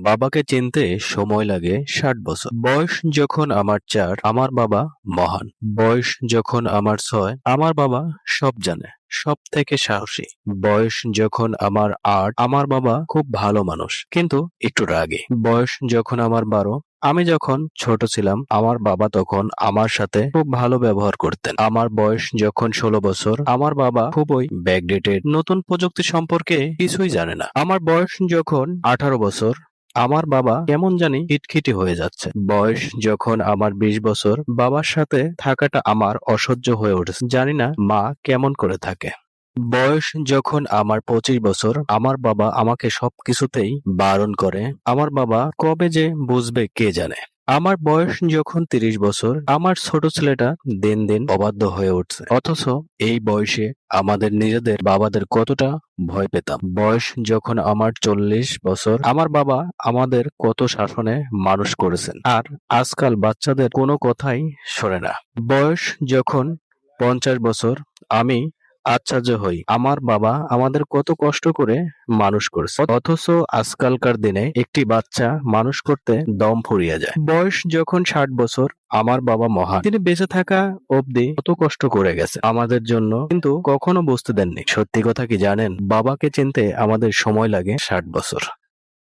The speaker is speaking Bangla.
বাবাকে চিনতে সময় লাগে 60 বছর। বয়স যখন আমার 4 আমার বাবা মহান। বয়স যখন আমার 6 আমার বাবা সব জানে, সব থেকে সাহসী। বয়স যখন আমার 8 আমার বাবা খুব ভালো মানুষ, কিন্তু একটু রাগী। বয়স যখন আমার 12 আমি যখন ছোট ছিলাম আমার বাবা তখন আমার সাথে খুব ভালো ব্যবহার করতেন। আমার বয়স যখন 16 বছর আমার বাবা খুবই ব্যাকডেটেড, নতুন প্রযুক্তি সম্পর্কে কিছুই জানে না। আমার বয়স যখন 18 বছর আমার বাবা কেমন জানি খিটখিটে হয়ে যাচ্ছে। বয়স যখন আমার 20 বছর বাবার সাথে থাকাটা আমার অসহ্য হয়ে উঠেছে, জানি না মা কেমন করে থাকে। বয়স যখন আমার 25 বছর আমার বাবা আমাকে সবকিছুতেই বারণ করে, আমার বাবা কবে যে বুঝবে কে জানে। আমার বয়স যখন 30 বছর আমার ছোট ছেলেটা দিন দিন অবাধ্য হয়ে উঠছে, অথচ এই বয়সে আমাদের নিজেদের বাবাদের কতটা ভয় পেতাম। বয়স যখন আমার 40 বছর আমার বাবা আমাদের কত শাসনে মানুষ করেছেন, আর আজকাল বাচ্চাদের কোনো কথাই শোনে না। বয়স যখন 50 বছর আমি আশ্চর্য হই আমার বাবা আমাদের কত কষ্ট করে মানুষ করছে, অথচ আজকালকার দিনে একটি বাচ্চা মানুষ করতে দম ফুরিয়ে যায়। বয়স যখন 60 বছর আমার বাবা মহান, তিনি বেঁচে থাকা অবধি কত কষ্ট করে গেছে আমাদের জন্য, কিন্তু কখনো বুঝতে দেননি। সত্যি কথা কি জানেন, বাবাকে চিনতে আমাদের সময় লাগে 60 বছর।